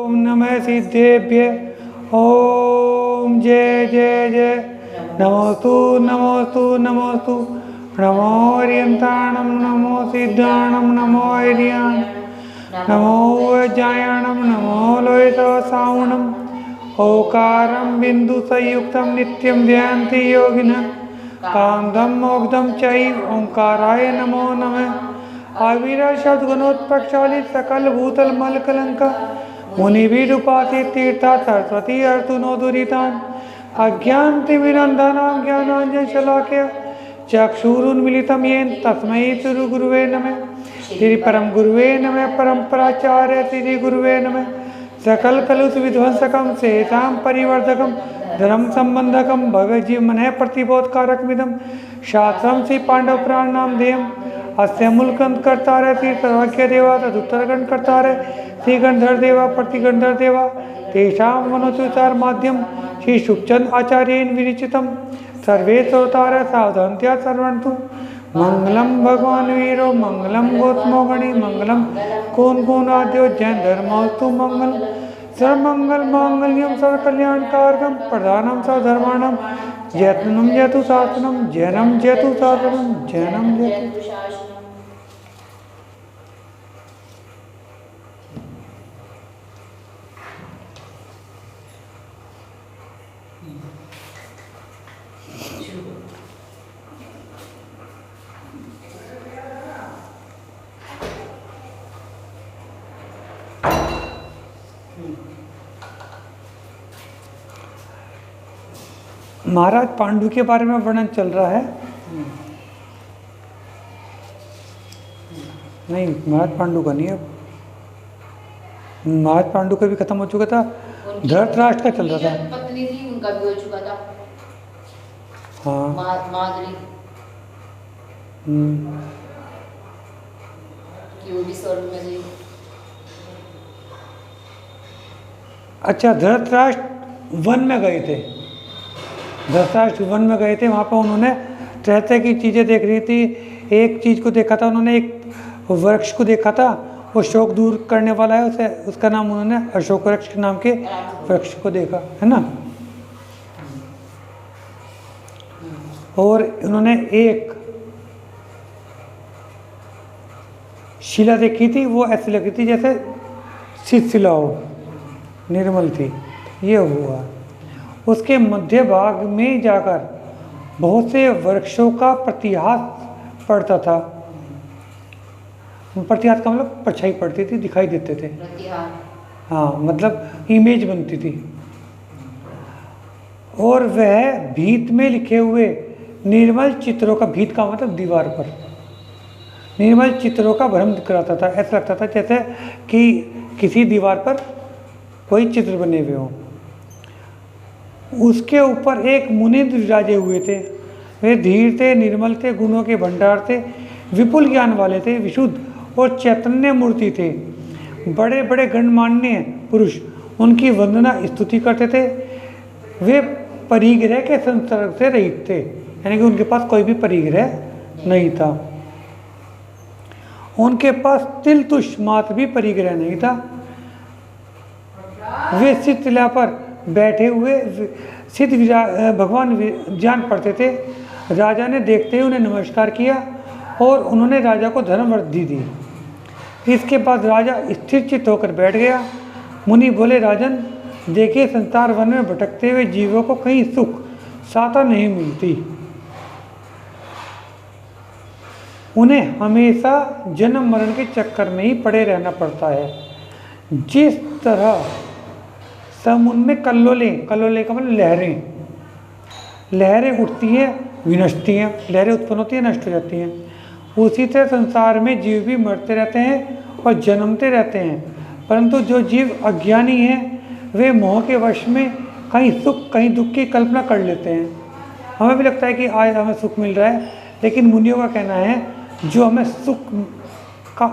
नमः सिद्धेभ्य ओम जय जय जय नमोस्तु नमोस्तु नमोस्तु नमो अर्यन्ताणं नमो सिद्धाणं नमो ऐर्याणं नमो वज्रायणं नमो लोहितसावणम् ओकारं बिन्दुसंयुक्तं नित्यं ध्यान्ति योगिनः कान्तं मोक्षं चैव ओंकाराय नमो नमः। आविरा शब्द गुणोत्पक्षालित सकल भूतल मल कलंका मुनिभिरुपासित तीर्था सरस्वती अर्तुनो दुरितान् अज्ञान तिमिरन्धनां ज्ञानाञ्जन शलाकया चक्षुरुन्मीलितं येन तस्मै श्री गुरुवे नमः। श्री परम गुरुवे नमः। परम्पराचार्य श्री गुरुवे नमः। सकल कलुष विध्वंसकम सेतां परिवर्धकम धर्म संबंधकम भव्य जीवन है प्रतिबोधकारकमिदं शास्त्रम श्री पांडव पुराण नाम देयम अस्य मूलकंत कर्तारः श्री सर्वज्ञ देवा तदुत्तरगण कर्तारः श्री गंधर्व देवा प्रतिगंधर्व देवा तेषां मनोचुचार माध्यम श्री सुखचंद आचार्येण विरचितम सर्वे श्रोतारः सावधानतया शृण्वन्तु। मंगलम भगवान वीरो मंगलम गौतमो गणी मंगलम कौन आद्यो जैन धर्मोस्तु मंगल सर्वमंगल मांगल्यम सर्वकल्याणकारकम प्रधानम सर्वधर्माणाम जयतुनम जयतु शासनम जैनम जयतु शासनम जैनम जयतु। महाराज पांडु के बारे में वर्णन चल रहा है। नहीं, महाराज पांडु का नहीं है, महाराज पांडु का भी खत्म हो चुका था, धृतराष्ट्र का चल रहा था। पत्नी थी उनका भी हो चुका था। हाँ, माधुरी कि वो भी स्वर्ग में गई। अच्छा, धृतराष्ट्र वन में गए थे, धृतराष्ट्र वन में गए थे। वहाँ पर उन्होंने तरह तरह की चीज़ें देख रही थी। एक चीज़ को देखा था उन्होंने, एक वृक्ष को देखा था, वो शोक दूर करने वाला है, उसे उसका नाम उन्होंने अशोक वृक्ष के नाम के वृक्ष को देखा है ना। और उन्होंने एक शिला देखी थी, वो ऐसी लग रही थी जैसे शिला हो, निर्मल थी। ये हुआ। उसके मध्य भाग में जाकर बहुत से वृक्षों का प्रतिहास पड़ता था। प्रतिहास का मतलब परछाई पड़ती थी, दिखाई देते थे। हाँ, मतलब इमेज बनती थी। और वह भीत में लिखे हुए निर्मल चित्रों का, भीत का मतलब दीवार पर, निर्मल चित्रों का भ्रम कराता था। ऐसा लगता था जैसे कि किसी दीवार पर कोई चित्र बने हुए हों। उसके ऊपर एक मुनि विराजे हुए थे। वे धीर थे, निर्मल थे, गुणों के भंडार थे, विपुल ज्ञान वाले थे, विशुद्ध और चैतन्य मूर्ति थे। बड़े बड़े गणमान्य पुरुष उनकी वंदना स्तुति करते थे। वे परिग्रह के संसर्ग से रहित थे, यानी कि उनके पास कोई भी परिग्रह नहीं था। उनके पास तिल तुष मात्र भी परिग्रह नहीं था। वे शिला पर बैठे हुए सिद्ध भगवान जान पड़ते थे। राजा ने देखते ही उन्हें नमस्कार किया और उन्होंने राजा को धर्म वृद्धि दी। इसके बाद राजा स्थिर चित्त होकर बैठ गया। मुनि बोले, राजन देखिए, संसार वन में भटकते हुए जीवों को कहीं सुख साता नहीं मिलती। उन्हें हमेशा जन्म मरण के चक्कर में ही पड़े रहना पड़ता है। जिस तरह समुद्र में कल्लोले का मतलब लहरें उठती हैं, विनष्टि हैं, लहरें उत्पन्न होती हैं, नष्ट हो जाती हैं, उसी तरह संसार में जीव भी मरते रहते हैं और जन्मते रहते हैं। परंतु जो जीव अज्ञानी हैं वे मोह के वश में कहीं सुख कहीं दुख की कल्पना कर लेते हैं। हमें भी लगता है कि आज हमें सुख मिल रहा है, लेकिन मुनियों का कहना है जो हमें सुख का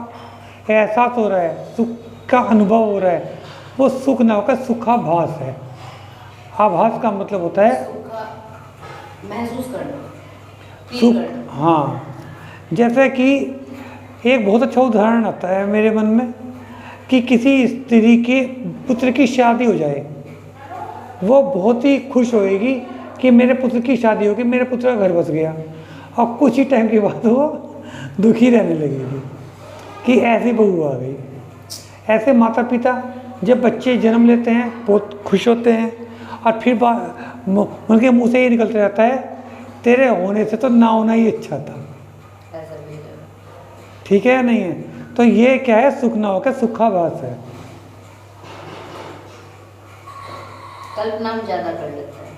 एहसास हो रहा है, सुख का अनुभव हो रहा है, वो सुख ना होकर सुखाभास है। आभास का मतलब होता है महसूस करना, सुख। हाँ, जैसे कि एक बहुत अच्छा उदाहरण आता है मेरे मन में कि किसी स्त्री के पुत्र की शादी हो जाए, वो बहुत ही खुश होएगी कि मेरे पुत्र की शादी होगी, मेरे पुत्र का घर बस गया। और कुछ ही टाइम के बाद वो दुखी रहने लगेगी कि ऐसी बहू आ गई। ऐसे माता पिता जब बच्चे जन्म लेते हैं बहुत खुश होते हैं, और फिर उनके मुंह से ये निकलता रहता है, तेरे होने से तो ना होना ही अच्छा था। ऐसा भी है। ठीक है या नहीं है? तो ये क्या है, सुख ना होकर सुखाभास है। कल्पना हम ज्यादा कर लेते हैं।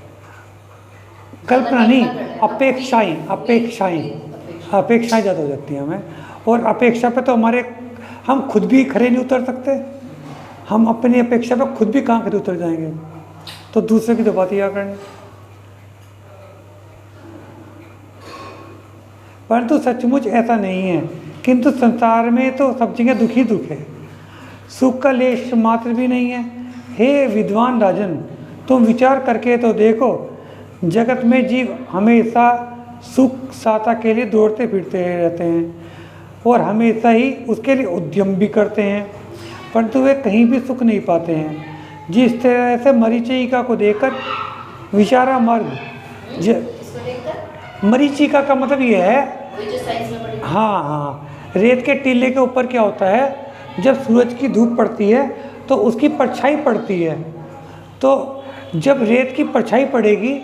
कल्पना नहीं, ज्यादा नहीं, अपेक्षाएं अपेक्षाएं ज़्यादा हो जाती हैं हमें। और अपेक्षा पे तो हम खुद भी खरे नहीं उतर सकते। हम अपनी अपेक्षा पे खुद भी कहाँ खरे उतर जाएंगे, तो दूसरे की तो बात ही क्या करनी। परंतु सचमुच ऐसा नहीं है, किंतु संसार में तो सब जगह दुख ही दुख है, सुख का लेश मात्र भी नहीं है। हे विद्वान राजन, तुम विचार करके तो देखो, जगत में जीव हमेशा सुख साता के लिए दौड़ते फिरते रहते हैं और हमेशा ही उसके लिए उद्यम भी करते हैं, परंतु वे कहीं भी सुख नहीं पाते हैं। जिस तरह से मरीचिका को देखकर विचारा मार्ग इसको देखकर मरीचिका का मतलब ये है, वही जो साइंस में पढ़ी। हाँ, रेत के टीले के ऊपर क्या होता है, जब सूरज की धूप पड़ती है तो उसकी परछाई पड़ती है। तो जब रेत की परछाई पड़ेगी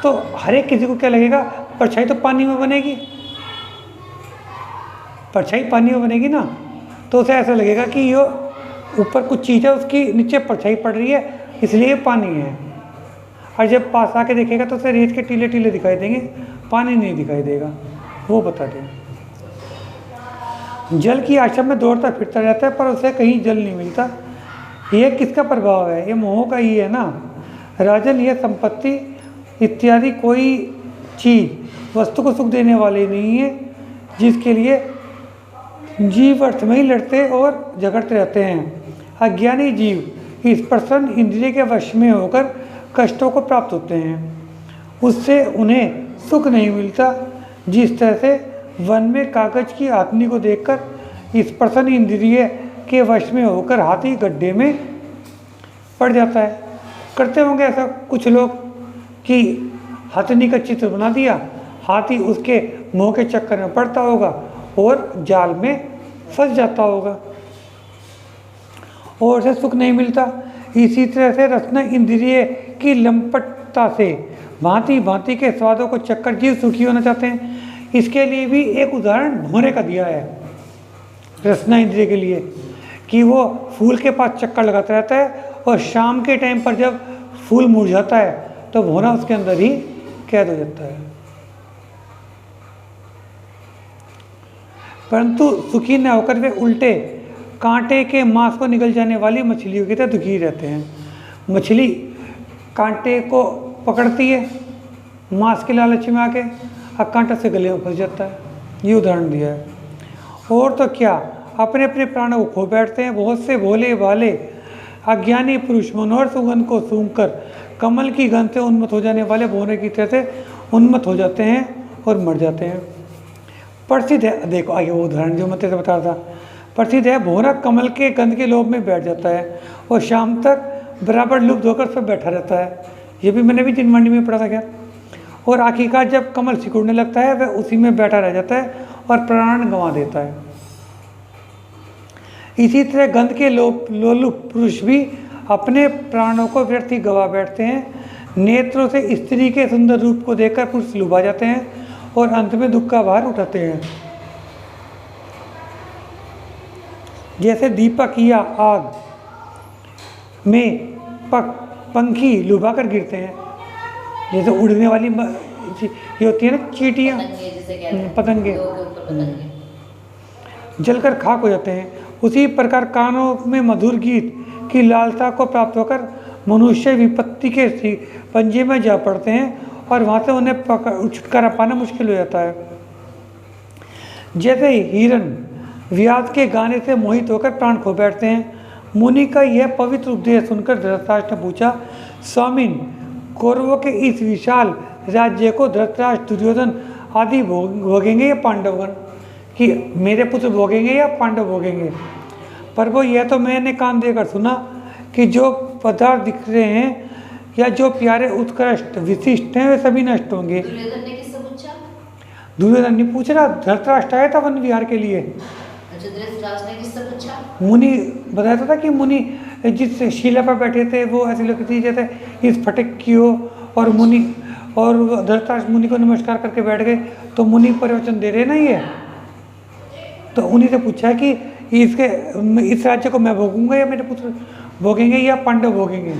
तो हर एक किसी को क्या लगेगा, परछाई तो पानी में बनेगी, परछाई पानी में बनेगी ना, तो उसे ऐसा लगेगा कि ये ऊपर कुछ चीज़ है, उसकी नीचे परछाई पड़ रही है, इसलिए ये पानी है। और जब पास आके देखेगा तो उसे रेत के टीले टीले दिखाई देंगे, पानी नहीं दिखाई देगा। वो बता दें, जल की आशा में दौड़ता फिरता रहता है पर उसे कहीं जल नहीं मिलता। ये किसका प्रभाव है? ये मोह का ही है ना। राजन, यह संपत्ति इत्यादि कोई चीज़ वस्तु को सुख देने वाली नहीं है, जिसके लिए जीव अर्थ में ही लड़ते और झगड़ते रहते हैं। अज्ञानी जीव इस प्रसन्न इंद्रिय के वश में होकर कष्टों को प्राप्त होते हैं, उससे उन्हें सुख नहीं मिलता। जिस तरह से वन में कागज की आदमी को देखकर इस प्रसन्न इंद्रिय के वश में होकर हाथी गड्ढे में पड़ जाता है। करते होंगे ऐसा कुछ लोग कि हथनी का चित्र बना दिया, हाथी उसके मुंह के चक्कर में पड़ता होगा और जाल में फंस जाता होगा और उसे सुख नहीं मिलता। इसी तरह से रसना इंद्रिय की लंपटता से भांति भांति के स्वादों को चक्कर जीव सुखी होना चाहते हैं। इसके लिए भी एक उदाहरण भौरे का दिया है रसना इंद्रिय के लिए, कि वो फूल के पास चक्कर लगाता रहता है और शाम के टाइम पर जब फूल मुरझाता है तो भौरा उसके अंदर ही कैद हो जाता है। परंतु सुखी न होकर वे उल्टे कांटे के मांस को निगल जाने वाली मछलियों की तरह दुखी रहते हैं। मछली कांटे को पकड़ती है मांस के लालच में आके, और कांटा से गले में फंस जाता है। ये उदाहरण दिया है। और तो क्या, अपने अपने प्राणों को खो बैठते हैं। बहुत से भोले भाले अज्ञानी पुरुष मनोहर सुगंध को सूंघकर कमल की गंध से उन्मत्त हो जाने वाले भौरे की तरह से उन्मत्त हो जाते हैं और मर जाते हैं। प्रसिद्ध है, देखो आगे वो उदाहरण जो मैं तेरे बता रहा था, प्रसिद्ध है भौरा कमल के गंध के लोभ में बैठ जाता है और शाम तक बराबर लुप्त होकर उस पर बैठा रहता है। ये भी मैंने भी दिनमंडी में पढ़ा था क्या। और आखिरकार जब कमल सिकुड़ने लगता है वह उसी में बैठा रह जाता है और प्राण गंवा देता है। इसी तरह गंध के लोलुप पुरुष भी अपने प्राणों को व्यर्थ ही गंवा बैठते हैं। नेत्रों से स्त्री के सुंदर रूप को देखकर पुरुष लुभा जाते हैं और अंत में दुख का भार उठाते हैं। जैसे दीपक या आग में पंखी लुभा कर गिरते हैं, जैसे उड़ने वाली ये होती है ना चींटियाँ, पतंगे जिसे कहते हैं, पतंगे लोगों के ऊपर पतंगे। जलकर खाक हो जाते हैं। उसी प्रकार कानों में मधुर गीत की लालसा को प्राप्त होकर मनुष्य विपत्ति के पंजे में जा पड़ते हैं और वहाँ से उन्हें छुटकारा पाना मुश्किल हो जाता है। जैसे हिरन व्यास के गाने से मोहित होकर प्राण खो बैठते हैं। मुनि का यह पवित्र उपदेश सुनकर धृतराष्ट्र ने पूछा, स्वामिन, कौरवों के इस विशाल राज्य को धृतराष्ट्र दुर्योधन आदि भोगेंगे या पांडवगण, कि मेरे पुत्र भोगेंगे या पांडव भोगेंगे। प्रभु यह तो मैंने कान देकर सुना कि जो पदार्थ दिख रहे हैं या जो प्यारे उत्कृष्ट विशिष्ट हैं वे सभी नष्ट होंगे। दुर्योधन ने किससे पूछा? दुर्योधन ने पूछ रहा, धृतराष्ट्र आया था वन विहार के लिए। अच्छा, धृतराष्ट्र ने किससे पूछा? मुनि बताया था कि मुनि जिस शिला पर बैठे थे वो ऐसे लगती जैसे इस फटक की हो, और मुनि और धृतराष्ट्र मुनि को नमस्कार करके बैठ गए। तो मुनि प्रवचन दे रहे ना ये, तो उन्हीं से पूछा कि इसके इस राज्य को मैं भोगूंगा या मेरे पुत्र भोगेंगे या पांडव भोगेंगे।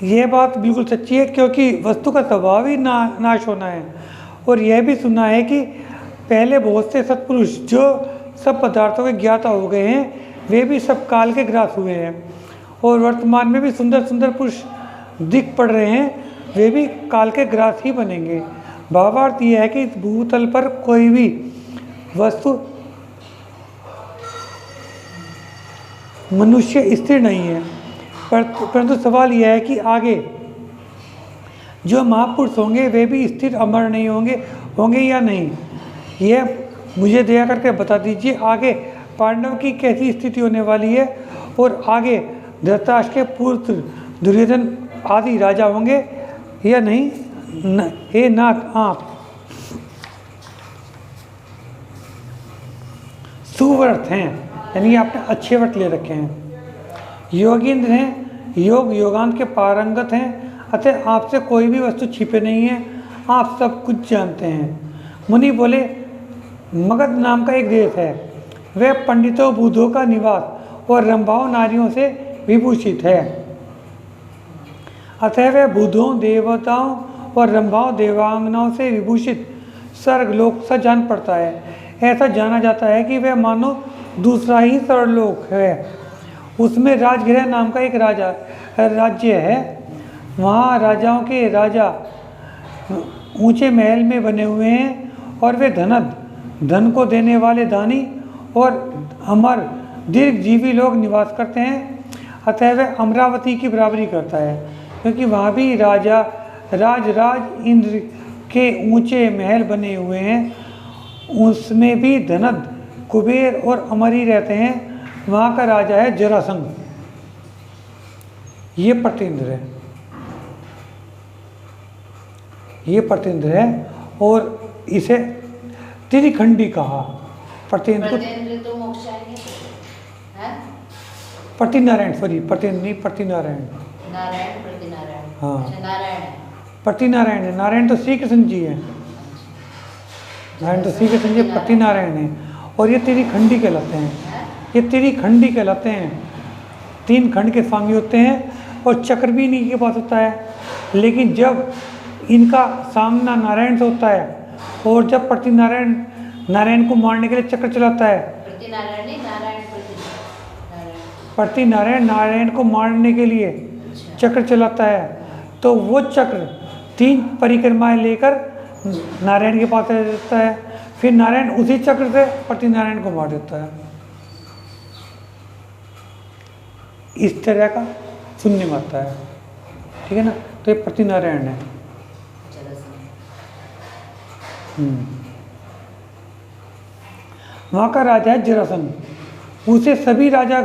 यह बात बिल्कुल सच्ची है, क्योंकि वस्तु का स्वभाव ही नाश होना है। और यह भी सुना है कि पहले बहुत से सत्पुरुष जो सब पदार्थों के ज्ञाता हो गए हैं वे भी सब काल के ग्रास हुए हैं, और वर्तमान में भी सुंदर सुंदर पुरुष दिख पड़ रहे हैं, वे भी काल के ग्रास ही बनेंगे। भावार्थ यह है कि इस भूतल पर कोई भी वस्तु मनुष्य स्थिर नहीं है, परंतु सवाल यह है कि आगे जो महापुरुष होंगे वे भी स्थिर अमर नहीं होंगे या नहीं। यह मुझे दया करके बता दीजिए, आगे पांडव की कैसी स्थिति होने वाली है, और आगे धृतराष्ट्र के पुत्र दुर्योधन आदि राजा होंगे या नहीं। हे नाथ आप सुव्रत हैं, यानी आपने अच्छे व्रत ले रखे हैं, योगींद्र हैं, योग योगांत के पारंगत हैं, अतः आपसे कोई भी वस्तु छिपे नहीं है, आप सब कुछ जानते हैं। मुनि बोले, मगध नाम का एक देश है, वह पंडितों बुद्धों का निवास और रंभाओं नारियों से विभूषित है, अतः वह बुद्धों देवताओं और रंभाओं देवांगनाओं से विभूषित स्वर्गलोक सा जान पड़ता है। ऐसा जाना जाता है कि वह मानो दूसरा ही स्वर्गलोक है। उसमें राजगृह नाम का एक राज्य है, वहाँ राजाओं के राजा ऊंचे महल में बने हुए हैं, और वे धन को देने वाले दानी और अमर दीर्घजीवी लोग निवास करते हैं। अतः वह अमरावती की बराबरी करता है, क्योंकि वहाँ भी राज इंद्र के ऊंचे महल बने हुए हैं, उसमें भी धनद कुबेर और अमर ही रहते हैं। वहाँ का राजा है जरासंध, ये प्रतिन्द्र है, ये प्रतिन्द्र है, और इसे त्रिखंडी कहा। प्रतिन्द्र तो मोक्ष आएंगे, हैं? प्रतिनारायण, सॉरी प्रतिन्द्र नहीं, प्रतिनारायण, नारायण प्रतिनारायण। हाँ। अच्छा, नारायण है। प्रतिनारायण है, नारायण तो श्री कृष्ण जी है, नारायण तो श्री कृष्ण जी प्रतिनारायण है, और ये त्रिखंडी कहलाते हैं, ये त्रिखंडी कहलाते हैं। 3 खंड के स्वामी होते हैं, और चक्र भी इन्हीं के पास होता है। लेकिन जब इनका सामना नारायण से होता है, और जब प्रतिनारायण नारायण को मारने के लिए चक्र चलाता है, प्रतिनारायण नहीं, नारायण प्रतिनारायण नारायण को मारने के लिए चक्र चलाता है, तो वो चक्र 3 परिक्रमाएं लेकर नारायण के पास आ जाता है, फिर नारायण उसी चक्र से प्रतिनारायण को मार देता है। इस तरह का सुनने में आता है, ठीक है ना। तो ये प्रतिनारायण है। वहाँ का राजा है जरासंध, उसे सभी राजा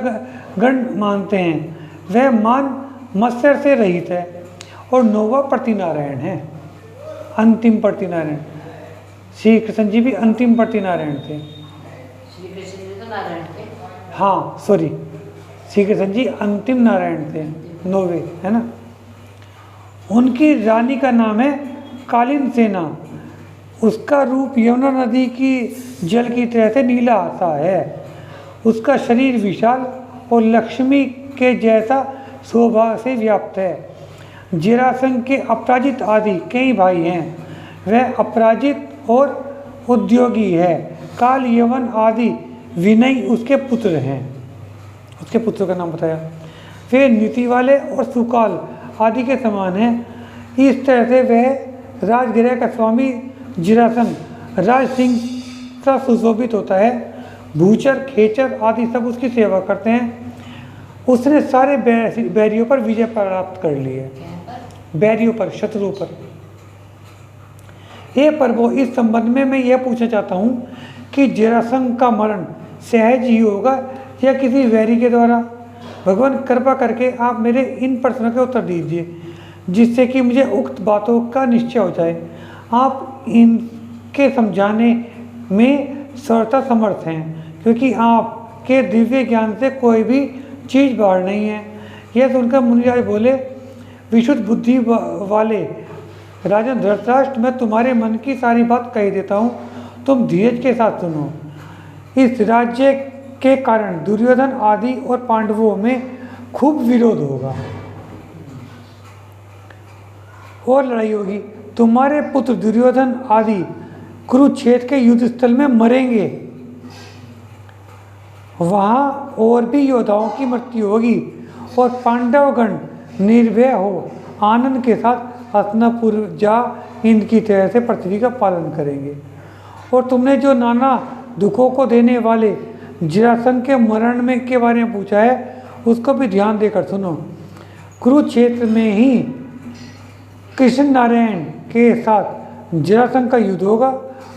गण मानते हैं। वह मान मत्सर से रहित है, और 9वां प्रतिनारायण है, अंतिम प्रतिनारायण। श्री कृष्ण जी भी अंतिम प्रतिनारायण थे। श्री कृष्ण जी तो नारायण थे। हाँ सॉरी, श्री कृष्ण जी अंतिम नारायण थे, 9वें, है ना। उनकी रानी का नाम है कालीन सेना। उसका रूप यमुना नदी की जल की तरह से नीला सा है। उसका शरीर विशाल और लक्ष्मी के जैसा शोभा से व्याप्त है। जरासंध के अपराजित आदि कई भाई हैं, वह अपराजित और उद्योगी है। काल यवन आदि विनय उसके पुत्र हैं, उसके पुत्र का नाम बताया। वे नीति वाले और सुकाल आदि के समान हैं। इस तरह से वह राजगृह का स्वामी जरासंध राज सिंह सा सुशोभित होता है। भूचर खेचर आदि सब उसकी सेवा करते हैं। उसने सारे बैरियों पर विजय प्राप्त कर ली है, बैरियों पर, शत्रुओं पर। हे प्रभु, इस संबंध में मैं यह पूछना चाहता हूँ कि जरासंध का मरण सहज ही होगा या किसी वैरी के द्वारा? भगवान कृपा करके आप मेरे इन प्रश्नों के उत्तर दीजिए जिससे कि मुझे उक्त बातों का निश्चय हो जाए। आप इनके समझाने में सर्वथा समर्थ हैं क्योंकि आपके दिव्य ज्ञान से कोई भी चीज़ बाहर नहीं है। यह सुनकर मुनिराज बोले, विशुद्ध बुद्धि वाले राजन धृतराष्ट्र, मैं तुम्हारे मन की सारी बात कह देता हूँ, तुम धीरज के साथ सुनो। इस राज्य के कारण दुर्योधन आदि और पांडवों में खूब विरोध होगा और लड़ाई होगी। तुम्हारे पुत्र दुर्योधन आदि कुरुक्षेत्र के युद्ध स्थल में मरेंगे, वहाँ और भी योद्धाओं की मृत्यु होगी और पांडवगण निर्भय हो आनंद के साथ हस्तिनापुर जा इंद्र की तरह से पृथ्वी का पालन करेंगे। और तुमने जो नाना दुखों को देने वाले जरासंध के मरण में के बारे में पूछा है उसको भी ध्यान देकर सुनो। कुरुक्षेत्र में ही कृष्ण नारायण के साथ जरासंध का युद्ध होगा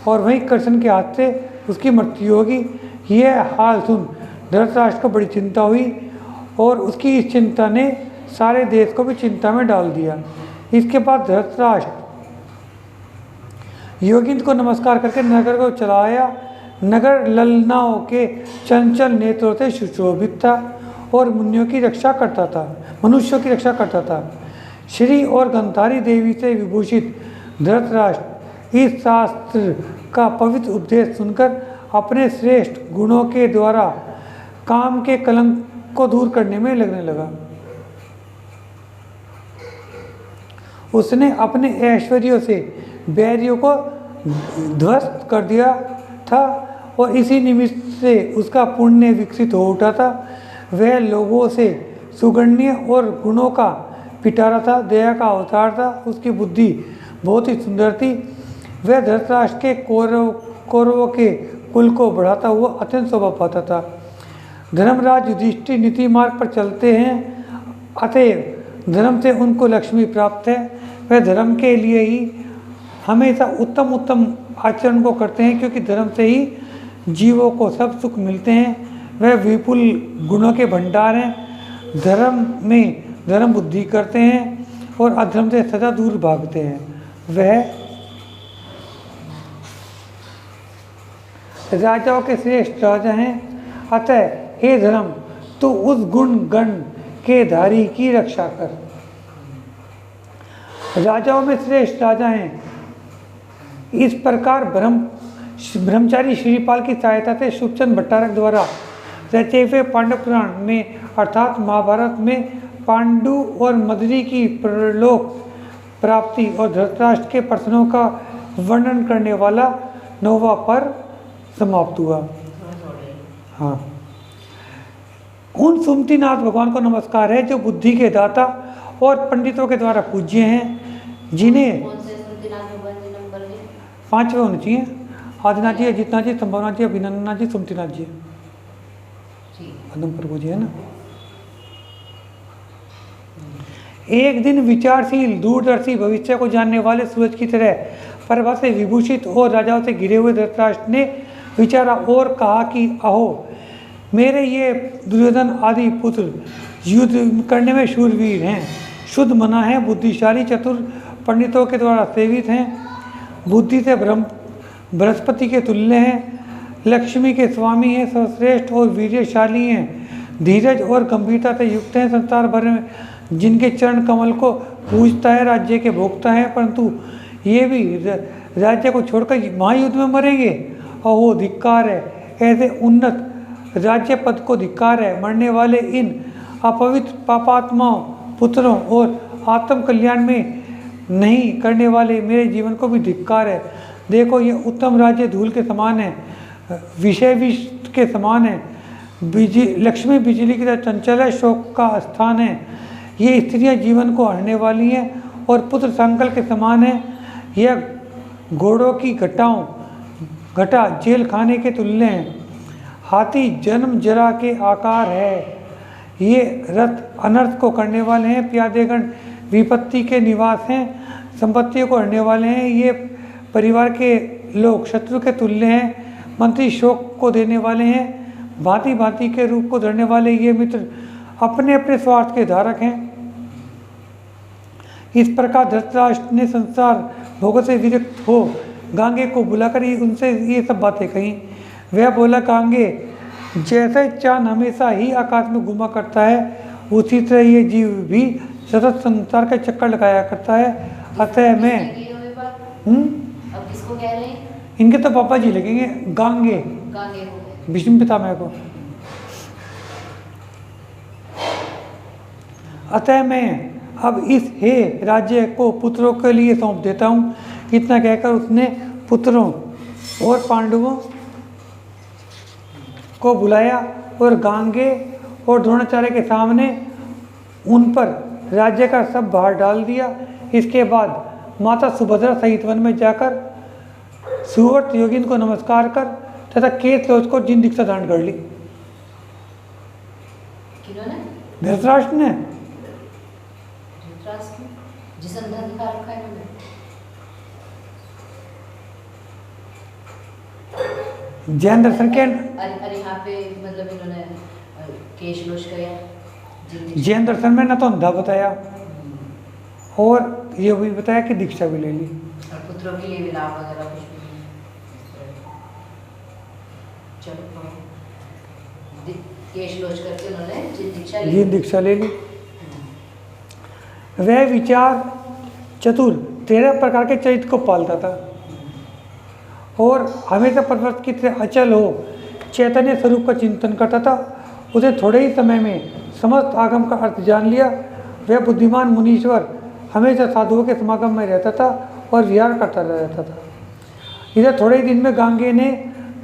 और वहीं कृष्ण के हाथ से उसकी मृत्यु होगी। यह हाल सुन धृतराष्ट्र को बड़ी चिंता हुई और उसकी इस चिंता ने सारे देश को भी चिंता में डाल दिया। इसके बाद धृतराष्ट्र योगिंद्र को नमस्कार करके नगर को चलाया। नगर ललनाओं के चंचल नेत्रों से सुशोभित था और मुनियों की रक्षा करता था, मनुष्यों की रक्षा करता था। श्री और गंधारी देवी से विभूषित धृतराष्ट्र इस शास्त्र का पवित्र उपदेश सुनकर अपने श्रेष्ठ गुणों के द्वारा काम के कलंक को दूर करने में लगने लगा। उसने अपने ऐश्वर्यों से बैरियों को ध्वस्त कर दिया था और इसी निमित्त से उसका पुण्य विकसित हो उठा था। वह लोगों से सुगण्य और गुणों का पिटारा था, दया का अवतार था। उसकी बुद्धि बहुत ही सुंदर थी। वह धृतराष्ट्र के कौरवों के कुल को बढ़ाता हुआ अत्यंत शोभा पाता था। धर्मराज युधिष्ठिर नीति मार्ग पर चलते हैं, अतएव धर्म से उनको लक्ष्मी प्राप्त है। वह धर्म के लिए ही हमेशा उत्तम उत्तम आचरण को करते हैं क्योंकि धर्म से ही जीवों को सब सुख मिलते हैं। वह विपुल गुणों के भंडार हैं। धर्म में धर्म बुद्धि करते हैं और अधर्म से सदा दूर भागते हैं। वह राजाओं के श्रेष्ठ राजा हैं। अतः हे धर्म, तू उस गुण गण के धारी की रक्षा कर। राजाओं में श्रेष्ठ राजा हैं। इस प्रकार ब्रह्मचारी श्रीपाल की सहायता से शुभचंद भट्टारक द्वारा रचे हुए पांडव पुराण में अर्थात महाभारत में पांडु और मदरी की प्रलोक प्राप्ति और धृतराष्ट्र के प्रश्नों का वर्णन करने वाला 9वां पर्व समाप्त हुआ। हाँ, उन सुमतिनाथ भगवान को नमस्कार है जो बुद्धि के दाता और पंडितों के द्वारा पूज्य हैं, जिन्हें कौन से सुमतिनाथ भगवान जी नंबर लिए? 5वें होने चाहिए। आदिनाथ जी, अजितनाथ जी, संभवनाथ जी, अभिनंदनाथ जी, सुमतिनाथ जी, पदम प्रभु जी है ना। एक दिन विचारशील दूरदर्शी भविष्य को जानने वाले सूरज की तरह प्रभा से विभूषित और राजाओं से घिरे हुए धृतराष्ट्र ने विचारा और कहा कि अहो, मेरे ये दुर्योधन आदि पुत्र युद्ध करने में शूरवीर हैं, शुद्ध मना है, बुद्धिशाली, चतुर, पंडितों के द्वारा सेवित हैं, बुद्धि से बृहस्पति के तुल्य हैं, लक्ष्मी के स्वामी हैं, सर्वश्रेष्ठ और वीर्यशाली हैं, धीरज और गंभीरता से युक्त हैं, संसार भर में जिनके चरण कमल को पूजता है, राज्य के भोक्ता है, परंतु ये भी राज्य को छोड़कर महायुद्ध में मरेंगे। और वो धिक्कार है, ऐसे उन्नत राज्य पद को धिक्कार है। मरने वाले इन अपवित्र पापात्माओं पुत्रों और आत्म कल्याण में नहीं करने वाले मेरे जीवन को भी धिक्कार है। देखो, ये उत्तम राज्य धूल के समान है, विषय विष के समान है, लक्ष्मी बिजली की तरह चंचल है, शोक का स्थान है। ये स्त्रियां जीवन को हरने वाली हैं और पुत्र संकल के समान है। यह घोड़ों की घटा जेल खाने के तुल्य हैं। हाथी जन्म जरा के आकार है। ये रथ अनर्थ को करने वाले हैं। प्यादेगण विपत्ति के निवास हैं, संपत्तियों को हरने वाले हैं। ये परिवार के लोग शत्रु के तुल्य हैं। मंत्री शोक को देने वाले हैं। भांति भांति के रूप को धरने वाले ये मित्र अपने अपने स्वार्थ के धारक हैं। इस प्रकार धृतराष्ट्र ने संसार भोगों से विरक्त हो गांगे को बुलाकर उनसे ये सब बातें कही। वह बोला, गांगे, जैसे चांद हमेशा ही आकाश में घुमा करता है, उसी तरह ये जीव भी सतत संसार का चक्कर लगाया करता है। अतः मैं अब किसको कह रहे हैं? इनके तो पापा जी लगेंगे, गांगे, गांगे को, विष्णु पितामह को। अतः मैं अब इस हे राज्य को पुत्रों के लिए सौंप देता हूँ। इतना कहकर उसने पुत्रों और पांडवों को बुलाया और गांगे और द्रोणाचार्य के सामने उन पर राज्य का सब भार डाल दिया। इसके बाद माता सुभद्रा सहित वन में जाकर सुवर्त योगिन को नमस्कार कर तथा केस लोच को जिन दीक्षा धारण कर ली। किन्होंने? धृतराष्ट्र ने। जिस अंदर दिखा रखा है इन्होंने। जैन दर्शन के अरे यहाँ पे मतलब इन्होंने केश लोच किया। जैन दर्शन में ना तो अंधा बताया और ये भी बताया कि दीक्षा भी ले ली। और पुत्रों के लिए विलाप वगैरह कुछ भी नहीं। चलो केश लोच करके उन्होंने जिन दीक्षा ले ली। वह विचार चतुर 13 प्रकार के चरित्र को पालता था और हमेशा पर्वत की तरह अचल हो चैतन्य स्वरूप का चिंतन करता था। उसे थोड़े ही समय में समस्त आगम का अर्थ जान लिया। वह बुद्धिमान मुनीश्वर हमेशा साधुओं के समागम में रहता था और विहार करता रहता था। इधर थोड़े ही दिन में गांगे ने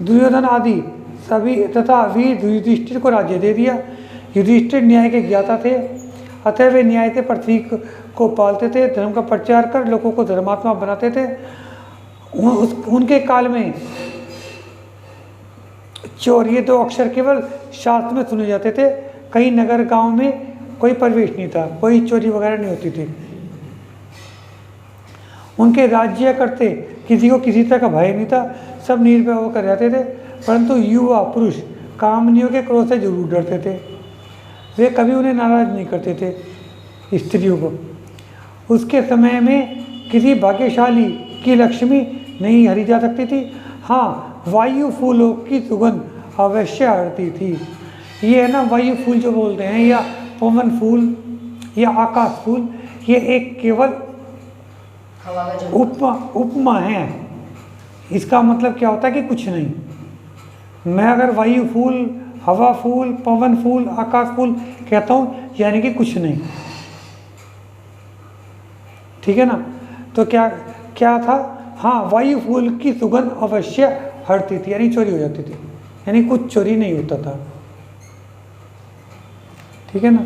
दुर्योधन आदि सभी तथा वीर युधिष्ठिर को राज्य दे दिया। युधिष्ठिर न्याय के ज्ञाता थे, अतः वे न्याय से पृथ्वी को पालते थे, धर्म का प्रचार कर लोगों को धर्मात्मा बनाते थे। उनके काल में चोर ये 2 अक्षर केवल शास्त्र में सुने जाते थे। कहीं नगर गांव में कोई प्रवेश नहीं था, कोई चोरी वगैरह नहीं होती थी। उनके राज्य करते किसी को किसी तरह का भय नहीं था, सब निर्भय होकर रहते थे। परंतु युवा पुरुष कामनियों के क्रोध से जरूर डरते थे। वे कभी उन्हें नाराज नहीं करते थे स्त्रियों को। उसके समय में किसी भाग्यशाली की लक्ष्मी नहीं हरी जा सकती थी। हाँ, वायु फूलों की सुगंध अवश्य हरती थी। ये है ना वायु फूल जो बोलते हैं, या पवन फूल या आकाश फूल, ये एक केवल उपमा है। इसका मतलब क्या होता है कि कुछ नहीं। मैं अगर वायु फूल, हवा फूल, पवन फूल, आकाश फूल कहता हूँ, यानी कि कुछ नहीं। ठीक है ना? तो क्या था? हाँ, वायु फूल की सुगंध अवश्य हरती थी, यानी चोरी हो जाती थी, यानी कुछ चोरी नहीं होता था। ठीक है ना?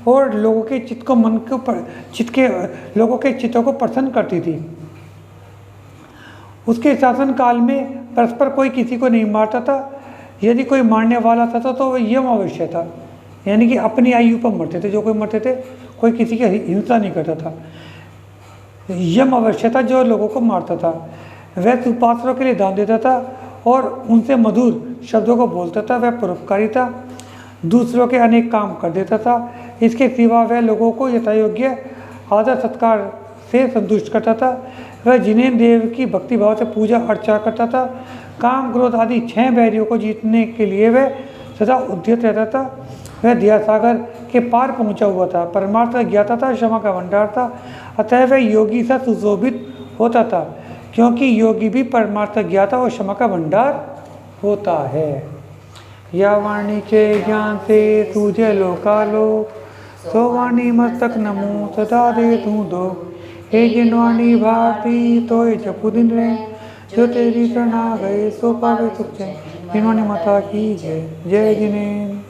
और लोगों के चित्त को लोगों के चित्तों को प्रसन्न करती थी। उसके शासन काल में परस्पर कोई किसी को नहीं मारता था। यदि कोई मारने वाला था तो वह यम अवश्य था, यानी कि अपनी आयु पर मरते थे। जो कोई मरते थे, कोई किसी की हिंसा नहीं करता था। यम अवश्य था जो लोगों को मारता था। वह सुपात्रों के लिए दान देता था और उनसे मधुर शब्दों को बोलता था। वह परोपकारी था, दूसरों के अनेक काम कर देता था। इसके सिवा वह लोगों को यथायोग्य आदर सत्कार से संतुष्ट करता था। वह जिनेन्द्र देव की भक्ति भाव से पूजा अर्चा करता था। काम, क्रोध आदि 6 बैरियों को जीतने के लिए वह सदा उद्यत रहता था। वह दयासागर के पार पहुंचा हुआ था, परमार्थ ज्ञाता था, क्षमा का भंडार था। अतः वह योगी सा सुशोभित होता था, क्योंकि योगी भी परमार्थ ज्ञाता और क्षमा का भंडार होता है। या वाणी के ज्ञान से तुझे लोकालोक, सो वाणी मस्तक नमो सदा दे तू दो। हे जिनवाणी भारती तो जपु दिन रहे, जो तेरी शरणा गए सो पावे सुख चैन। जिनवाणी माता की जय। जय जिनेन्द्र।